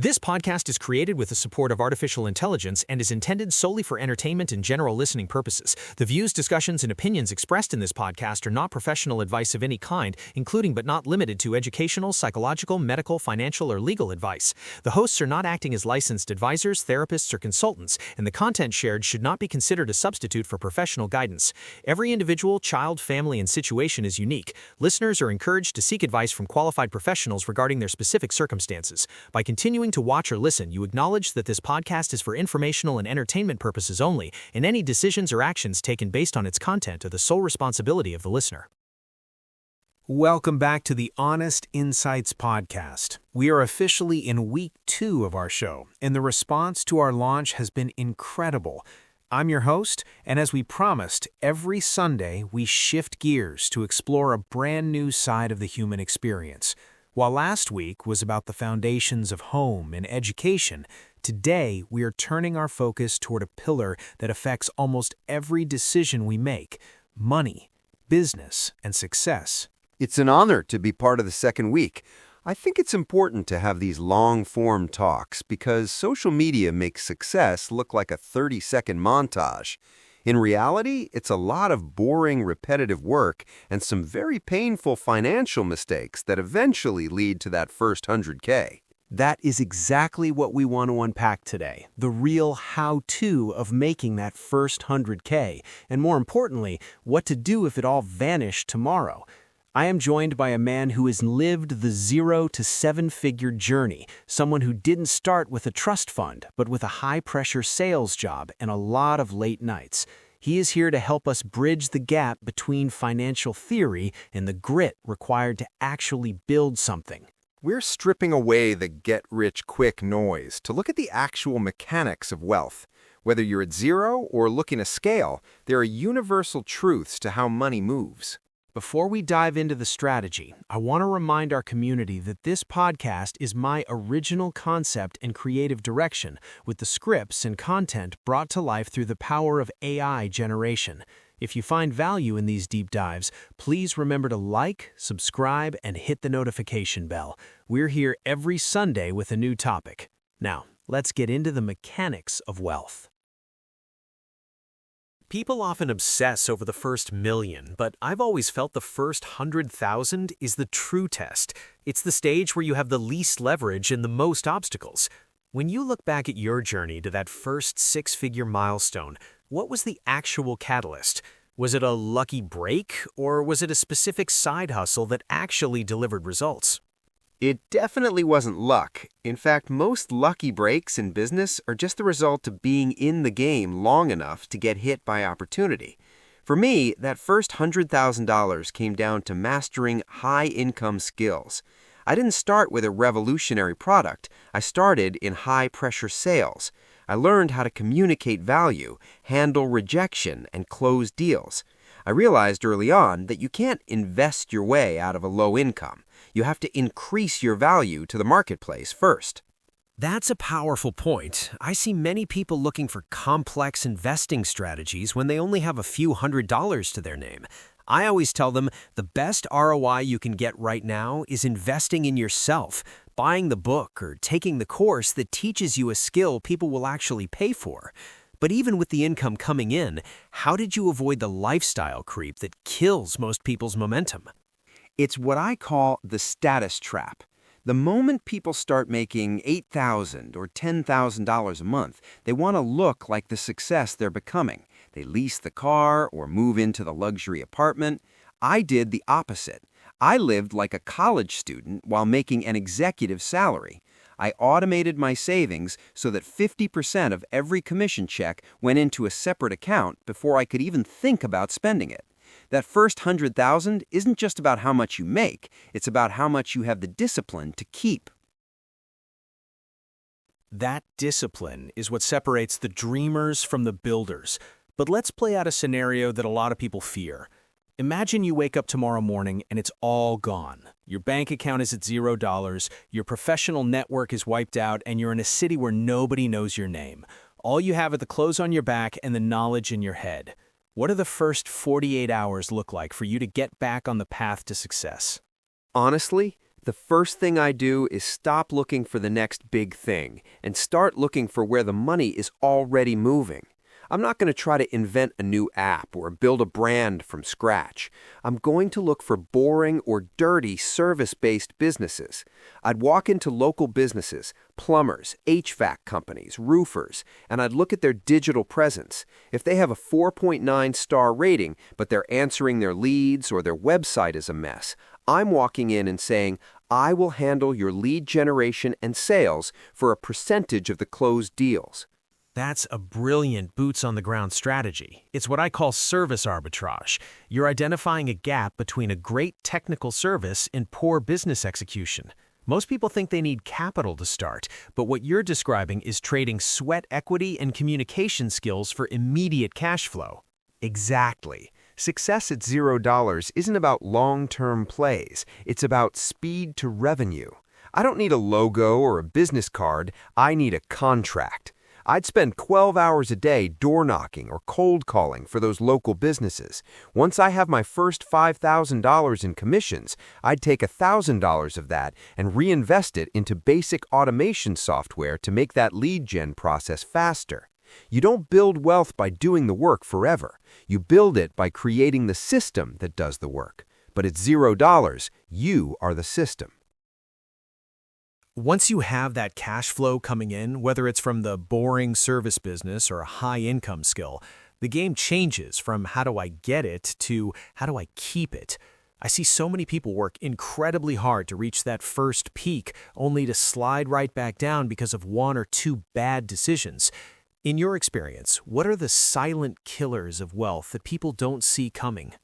This podcast is created with the support of artificial intelligence and is intended solely for entertainment and general listening purposes. The views, discussions, and opinions expressed in this podcast are not professional advice of any kind, including but not limited to educational, psychological, medical, financial, or legal advice. The hosts are not acting as licensed advisors, therapists, or consultants, and the content shared should not be considered a substitute for professional guidance. Every individual, child, family, and situation is unique. Listeners are encouraged to seek advice from qualified professionals regarding their specific circumstances. By continuing to watch or listen, you acknowledge that this podcast is for informational and entertainment purposes only, and any decisions or actions taken based on its content are the sole responsibility of the listener. Welcome back to the Honest Insights Podcast. We are officially in week 2 of our show, and the response to our launch has been incredible. I'm your host, and as we promised, every Sunday we shift gears to explore a brand new side of the human experience. While last week was about the foundations of home and education, today we are turning our focus toward a pillar that affects almost every decision we make: money, business, and success. It's an honor to be part of the second week. I think it's important to have these long-form talks because social media makes success look like a 30-second montage. In reality, it's a lot of boring, repetitive work and some very painful financial mistakes that eventually lead to that first 100K. That is exactly what we want to unpack today, the real how-to of making that first 100K, and more importantly, what to do if it all vanished tomorrow. I am joined by a man who has lived the 0 to 7-figure journey, someone who didn't start with a trust fund, but with a high-pressure sales job and a lot of late nights. He is here to help us bridge the gap between financial theory and the grit required to actually build something. We're stripping away the get-rich-quick noise to look at the actual mechanics of wealth. Whether you're at zero or looking to scale, there are universal truths to how money moves. Before we dive into the strategy, I want to remind our community that this podcast is my original concept and creative direction, with the scripts and content brought to life through the power of AI generation. If you find value in these deep dives, please remember to like, subscribe, and hit the notification bell. We're here every Sunday with a new topic. Now, let's get into the mechanics of wealth. People often obsess over the first million, but I've always felt the first 100,000 is the true test. It's the stage where you have the least leverage and the most obstacles. When you look back at your journey to that first 6-figure milestone, what was the actual catalyst? Was it a lucky break, or was it a specific side hustle that actually delivered results? It definitely wasn't luck. In fact, most lucky breaks in business are just the result of being in the game long enough to get hit by opportunity. For me, that first $100,000 came down to mastering high-income skills. I didn't start with a revolutionary product. I started in high-pressure sales. I learned how to communicate value, handle rejection, and close deals. I realized early on that you can't invest your way out of a low income. You have to increase your value to the marketplace first. That's a powerful point. I see many people looking for complex investing strategies when they only have a few $100s to their name. I always tell them the best ROI you can get right now is investing in yourself, buying the book or taking the course that teaches you a skill people will actually pay for. But even with the income coming in, how did you avoid the lifestyle creep that kills most people's momentum? It's what I call the status trap. The moment people start making $8,000 or $10,000 a month, they want to look like the success they're becoming. They lease the car or move into the luxury apartment. I did the opposite. I lived like a college student while making an executive salary. I automated my savings so that 50% of every commission check went into a separate account before I could even think about spending it. That first $100,000 isn't just about how much you make, it's about how much you have the discipline to keep. That discipline is what separates the dreamers from the builders. But let's play out a scenario that a lot of people fear. Imagine you wake up tomorrow morning and it's all gone. Your bank account is at $0, your professional network is wiped out, and you're in a city where nobody knows your name. All you have are the clothes on your back and the knowledge in your head. What do the first 48 hours look like for you to get back on the path to success? Honestly, The first thing I do is stop looking for the next big thing and start looking for where the money is already moving. I'm not going to try to invent a new app or build a brand from scratch. I'm going to look for boring or dirty service-based businesses. I'd walk into local businesses, plumbers, HVAC companies, roofers, and I'd look at their digital presence. If they have a 4.9-star rating, but they're answering their leads or their website is a mess, I'm walking in and saying, I will handle your lead generation and sales for a percentage of the closed deals. That's a brilliant boots-on-the-ground strategy. It's what I call service arbitrage. You're identifying a gap between a great technical service and poor business execution. Most people think they need capital to start, but what you're describing is trading sweat equity and communication skills for immediate cash flow. Exactly. Success at $0 isn't about long-term plays. It's about speed to revenue. I don't need a logo or a business card. I need a contract. I'd spend 12 hours a day door knocking or cold calling for those local businesses. Once I have my first $5,000 in commissions, I'd take $1,000 of that and reinvest it into basic automation software to make that lead gen process faster. You don't build wealth by doing the work forever. You build it by creating the system that does the work. But at $0, you are the system. Once you have that cash flow coming in, whether it's from the boring service business or a high-income skill, the game changes from how do I get it to how do I keep it. I see so many people work incredibly hard to reach that first peak, only to slide right back down because of one or two bad decisions. In your experience, what are the silent killers of wealth that people don't see coming?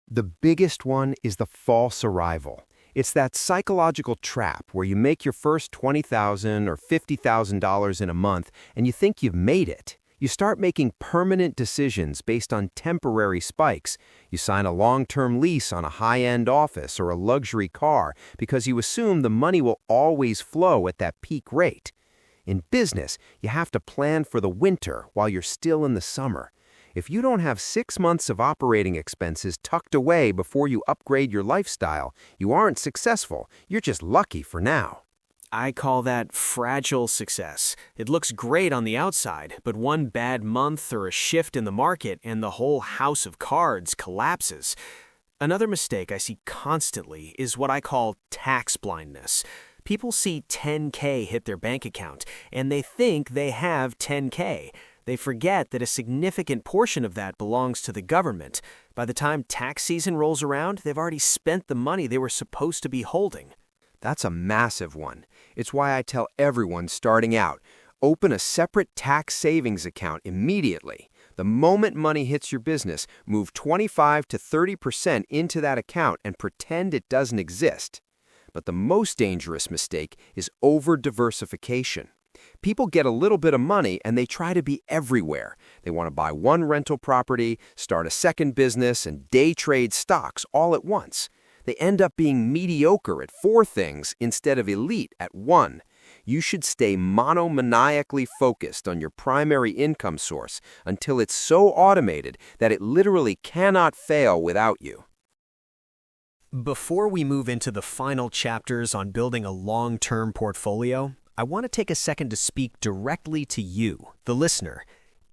The biggest one is the false arrival. It's that psychological trap where you make your first $20,000 or $50,000 in a month and you think you've made it. You start making permanent decisions based on temporary spikes. You sign a long-term lease on a high-end office or a luxury car because you assume the money will always flow at that peak rate. In business, you have to plan for the winter while you're still in the summer. If you don't have 6 months of operating expenses tucked away before you upgrade your lifestyle, you aren't successful. You're just lucky for now. I call that fragile success. It looks great on the outside, but one bad month or a shift in the market and the whole house of cards collapses. Another mistake I see constantly is what I call tax blindness. People see $10K hit their bank account, and they think they have $10K. They forget that a significant portion of that belongs to the government. By the time tax season rolls around, they've already spent the money they were supposed to be holding. That's a massive one. It's why I tell everyone starting out, open a separate tax savings account immediately. The moment money hits your business, move 25 to 30% into that account and pretend it doesn't exist. But the most dangerous mistake is over-diversification. People get a little bit of money and they try to be everywhere. They want to buy one rental property, start a second business, and day trade stocks all at once. They end up being mediocre at 4 things instead of elite at 1. You should stay monomaniacally focused on your primary income source until it's so automated that it literally cannot fail without you. Before we move into the final chapters on building a long-term portfolio, I want to take a second to speak directly to you, the listener.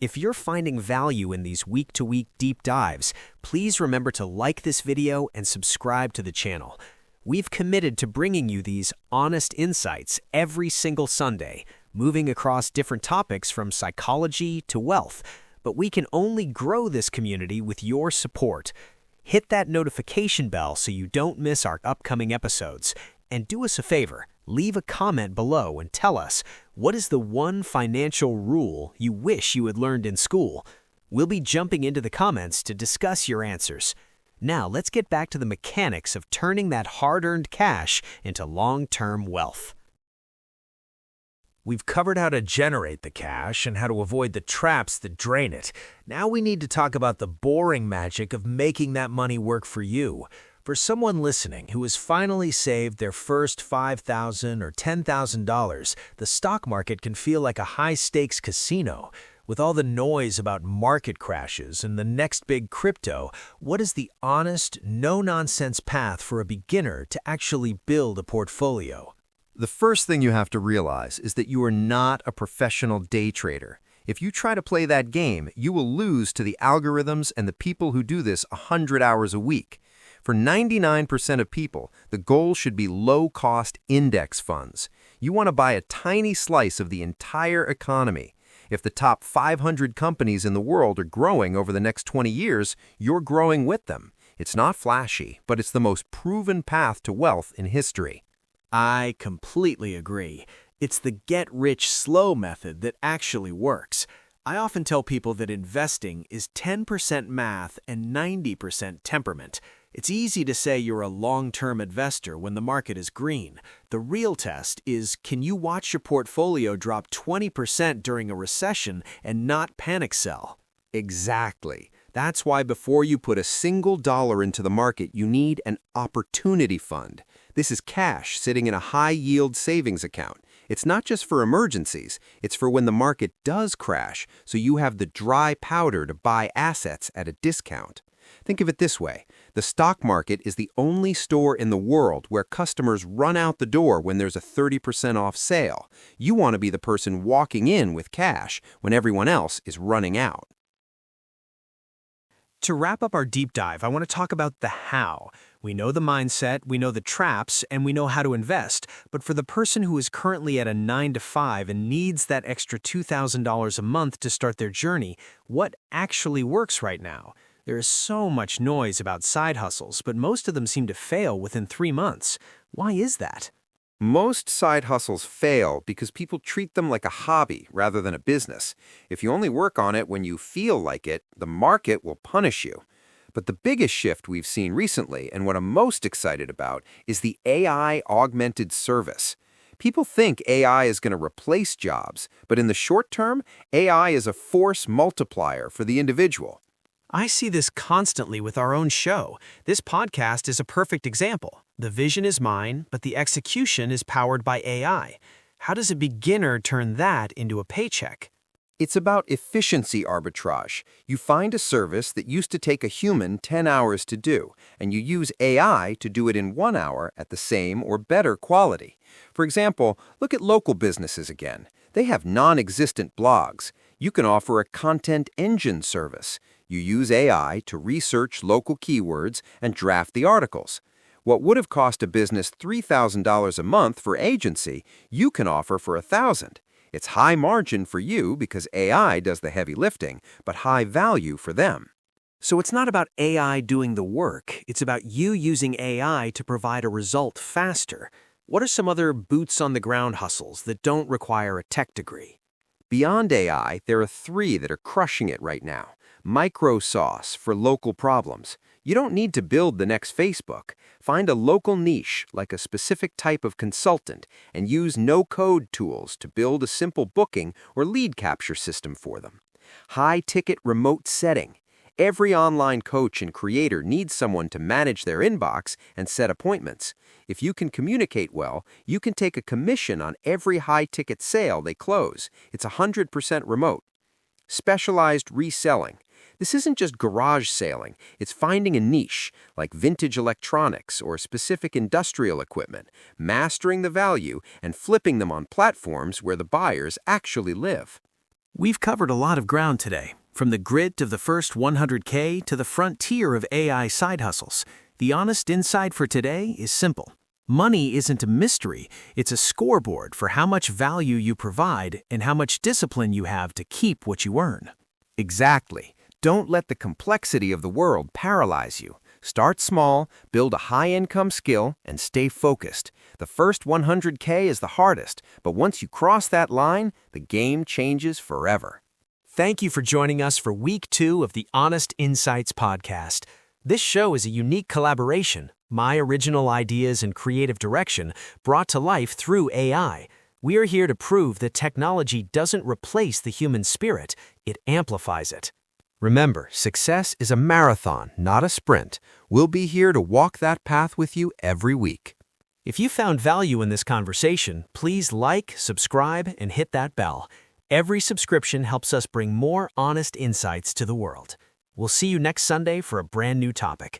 If you're finding value in these week-to-week deep dives, please remember to like this video and subscribe to the channel. We've committed to bringing you these honest insights every single Sunday, moving across different topics from psychology to wealth. But we can only grow this community with your support. Hit that notification bell so you don't miss our upcoming episodes. And do us a favor, leave a comment below and tell us, what is the one financial rule you wish you had learned in school? We'll be jumping into the comments to discuss your answers. Now let's get back to the mechanics of turning that hard-earned cash into long-term wealth. We've covered how to generate the cash and how to avoid the traps that drain it. Now we need to talk about the boring magic of making that money work for you. For someone listening who has finally saved their first $5,000 or $10,000, the stock market can feel like a high-stakes casino. With all the noise about market crashes and the next big crypto, what is the honest, no-nonsense path for a beginner to actually build a portfolio? The first thing you have to realize is that you are not a professional day trader. If you try to play that game, you will lose to the algorithms and the people who do this 100 hours a week. For 99% of people, the goal should be low-cost index funds. You want to buy a tiny slice of the entire economy. If the top 500 companies in the world are growing over the next 20 years, you're growing with them. It's not flashy, but it's the most proven path to wealth in history. I completely agree. It's the get-rich-slow method that actually works. I often tell people that investing is 10% math and 90% temperament. It's easy to say you're a long-term investor when the market is green. The real test is, can you watch your portfolio drop 20% during a recession and not panic sell? Exactly. That's why before you put a single dollar into the market, you need an opportunity fund. This is cash sitting in a high-yield savings account. It's not just for emergencies, it's for when the market does crash, so you have the dry powder to buy assets at a discount. Think of it this way. The stock market is the only store in the world where customers run out the door when there's a 30% off sale. You want to be the person walking in with cash when everyone else is running out. To wrap up our deep dive, I want to talk about the how. We know the mindset, we know the traps, and we know how to invest. But for the person who is currently at a 9-to-5 and needs that extra $2,000 a month to start their journey, what actually works right now? There is so much noise about side hustles, but most of them seem to fail within 3 months. Why is that? Most side hustles fail because people treat them like a hobby rather than a business. If you only work on it when you feel like it, the market will punish you. But the biggest shift we've seen recently, and what I'm most excited about, is the AI augmented service. People think AI is going to replace jobs, but in the short term, AI is a force multiplier for the individual. I see this constantly with our own show. This podcast is a perfect example. The vision is mine, but the execution is powered by AI. How does a beginner turn that into a paycheck? It's about efficiency arbitrage. You find a service that used to take a human 10 hours to do, and you use AI to do it in 1 hour at the same or better quality. For example, look at local businesses again. They have non-existent blogs. You can offer a content engine service. You use AI to research local keywords and draft the articles. What would have cost a business $3,000 a month for agency, you can offer for $1,000. It's high margin for you because AI does the heavy lifting, but high value for them. So it's not about AI doing the work. It's about you using AI to provide a result faster. What are some other boots-on-the-ground hustles that don't require a tech degree? Beyond AI, there are 3 that are crushing it right now. Microsauce for local problems. You don't need to build the next Facebook. Find a local niche, like a specific type of consultant, and use no-code tools to build a simple booking or lead capture system for them. High-ticket remote setting. Every online coach and creator needs someone to manage their inbox and set appointments. If you can communicate well, you can take a commission on every high-ticket sale they close. It's 100% remote. Specialized reselling. This isn't just garage sailing, it's finding a niche, like vintage electronics or specific industrial equipment, mastering the value, and flipping them on platforms where the buyers actually live. We've covered a lot of ground today, from the grit of the first 100K to the frontier of AI side hustles. The honest insight for today is simple. Money isn't a mystery, it's a scoreboard for how much value you provide and how much discipline you have to keep what you earn. Exactly. Don't let the complexity of the world paralyze you. Start small, build a high-income skill, and stay focused. The first 100K is the hardest, but once you cross that line, the game changes forever. Thank you for joining us for Week 2 of the Honest Insights podcast. This show is a unique collaboration, my original ideas and creative direction brought to life through AI. We are here to prove that technology doesn't replace the human spirit, it amplifies it. Remember, success is a marathon, not a sprint. We'll be here to walk that path with you every week. If you found value in this conversation, please like, subscribe, and hit that bell. Every subscription helps us bring more honest insights to the world. We'll see you next Sunday for a brand new topic.